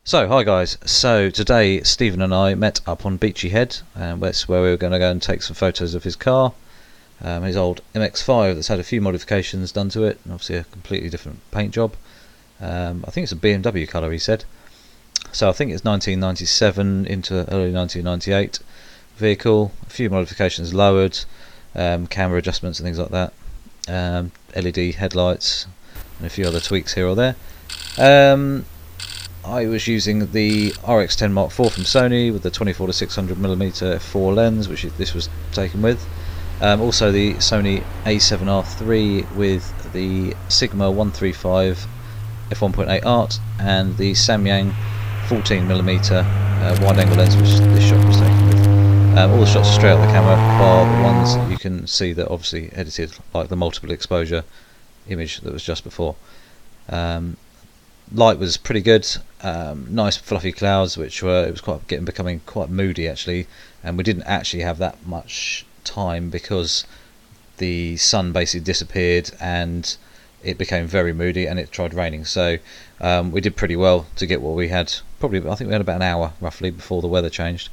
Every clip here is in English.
So, hi guys. So today Stephen and I met up on Beachy Head, and that's where we were going to go and take some photos of his car, his old MX5 that's had a few modifications done to it, and obviously a completely different paint job. I think it's a BMW colour, he said. So I think it's 1997 into early 1998 vehicle, a few modifications lowered, camera adjustments and things like that, LED headlights and a few other tweaks here or there. I was using the RX10 Mark IV from Sony with the 24 to 600mm f4 lens, which this was taken with. Also the Sony A7r3 with the Sigma 135 f1.8 art and the Samyang 14mm wide-angle lens, which this shot was taken with. All the shots are straight out the camera, bar the ones that you can see that obviously edited, like the multiple exposure image that was just before. Light was pretty good, nice fluffy clouds, which were becoming quite moody actually, and we didn't actually have that much time because the sun basically disappeared and it became very moody and it tried raining. So we did pretty well to get what we had. Probably, I think we had about an hour roughly before the weather changed.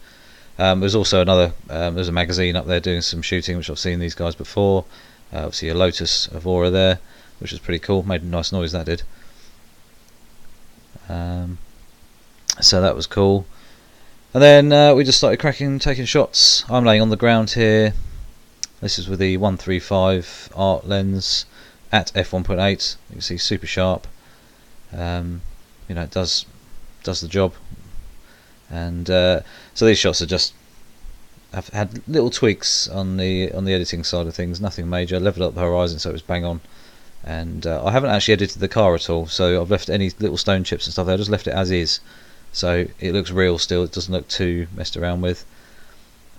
There's also there's a magazine up there doing some shooting, which I've seen these guys before. Obviously a Lotus Evora there, which was pretty cool. Made a nice noise, that did. So that was cool, and then we just started taking shots. I'm laying on the ground here. This is with the 135 art lens at f1.8. You can see super sharp. It does the job. And so these shots are just, I've had little tweaks on the editing side of things, nothing major. Leveled up the horizon so it was bang on. And I haven't actually edited the car at all, so I've left any little stone chips and stuff there. I just left it as is, so it looks real still. It doesn't look too messed around with.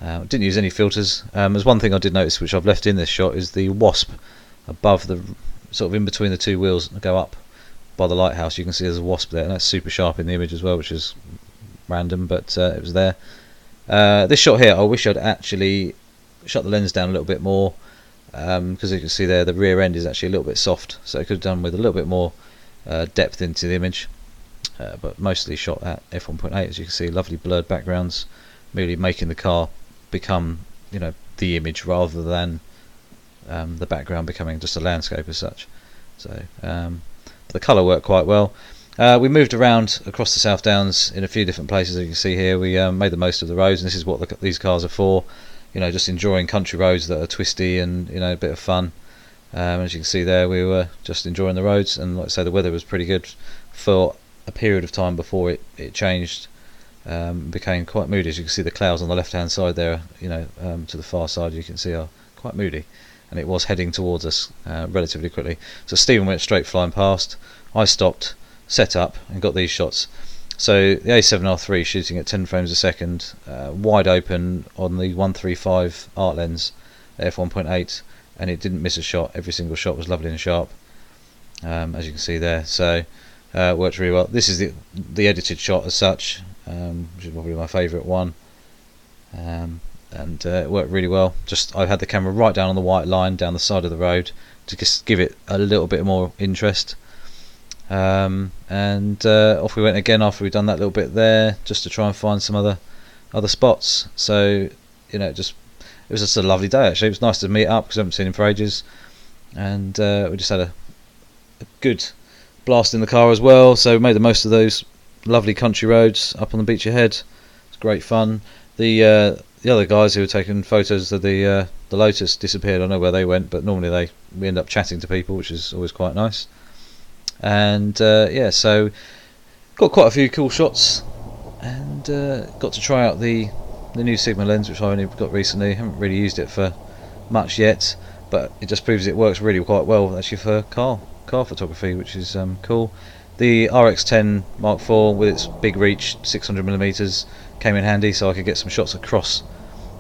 Didn't use any filters. There's one thing I did notice which I've left in this shot is the wasp above the, sort of in between the two wheels that go up by the lighthouse. You can see there's a wasp there, and that's super sharp in the image as well, which is random, but it was there. This shot here, I wish I'd actually shut the lens down a little bit more. Because you can see there the rear end is actually a little bit soft, so it could have done with a little bit more depth into the image, but mostly shot at f1.8. as you can see, lovely blurred backgrounds, really making the car become the image rather than the background becoming just a landscape as such. So the colour worked quite well. We moved around across the South Downs in a few different places. As you can see here, we made the most of the roads, and this is what these cars are for. Just enjoying country roads that are twisty and a bit of fun. As you can see there, we were just enjoying the roads, and like I say, the weather was pretty good for a period of time before it changed, became quite moody. As you can see, the clouds on the left hand side there, to the far side, you can see are quite moody, and it was heading towards us relatively quickly. So Stephen went straight flying past. I stopped, set up, and got these shots. So the A7R3 shooting at 10 frames a second, wide open on the 135 art lens f1.8, and it didn't miss a shot. Every single shot was lovely and sharp, as you can see there. So it worked really well. This is the edited shot as such, which is probably my favourite one, and it worked really well. I had the camera right down on the white line down the side of the road to just give it a little bit more interest. And off we went again after we'd done that little bit there, just to try and find some other spots. So it was just a lovely day actually. It was nice to meet up because I haven't seen him for ages, and we just had a good blast in the car as well. So we made the most of those lovely country roads up on the beach ahead. It's great fun. The other guys who were taking photos of the Lotus disappeared. I don't know where they went, but normally we end up chatting to people, which is always quite nice. And so got quite a few cool shots, and got to try out the new Sigma lens, which I only got recently. Haven't really used it for much yet, but it just proves it works really quite well actually for car photography, which is cool. The RX10 Mark IV with its big reach 600mm came in handy, so I could get some shots across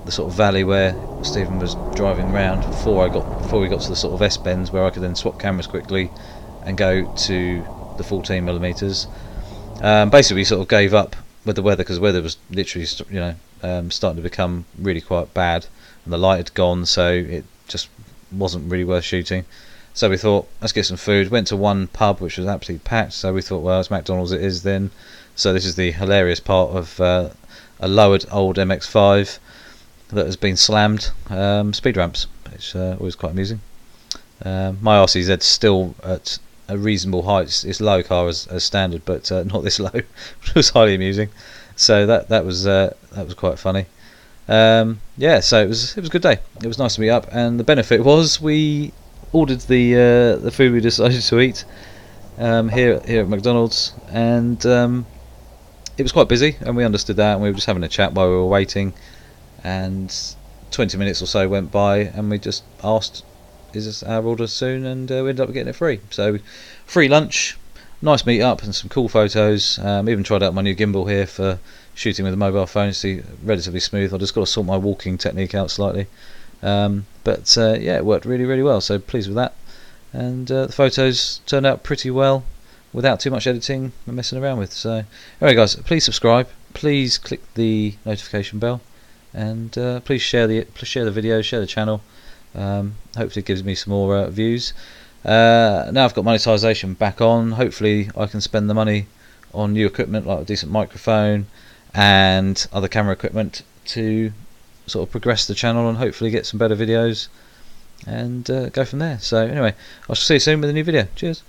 the sort of valley where Stephen was driving around before we got to the sort of S bends, where I could then swap cameras quickly and go to the 14mm. Basically, we sort of gave up with the weather, because the weather was literally starting to become really quite bad, and the light had gone, so it just wasn't really worth shooting. So we thought, let's get some food. Went to one pub which was absolutely packed, so we thought, well, it's McDonald's it is then. So this is the hilarious part of a lowered old MX5 that has been slammed speed ramps. It's always quite amusing. My RCZ's still at a reasonable height. It's low car as standard, but not this low, which was highly amusing. So that was quite funny. Yeah, so it was a good day. It was nice to meet up, and the benefit was we ordered the food we decided to eat here at McDonald's, and it was quite busy, and we understood that, and we were just having a chat while we were waiting, and 20 minutes or so went by, and we just asked, is this our order soon? And we ended up getting it free. So free lunch, nice meet up, and some cool photos. Even tried out my new gimbal here for shooting with a mobile phone. It's relatively smooth. I just got to sort my walking technique out slightly, but yeah, it worked really well, so pleased with that. And the photos turned out pretty well without too much editing and messing around with. So anyway guys, please subscribe, please click the notification bell, and please share the video, share the channel. Hopefully it gives me some more views. Now I've got monetization back on, hopefully I can spend the money on new equipment like a decent microphone and other camera equipment to sort of progress the channel and hopefully get some better videos and go from there. So anyway, I shall see you soon with a new video. Cheers.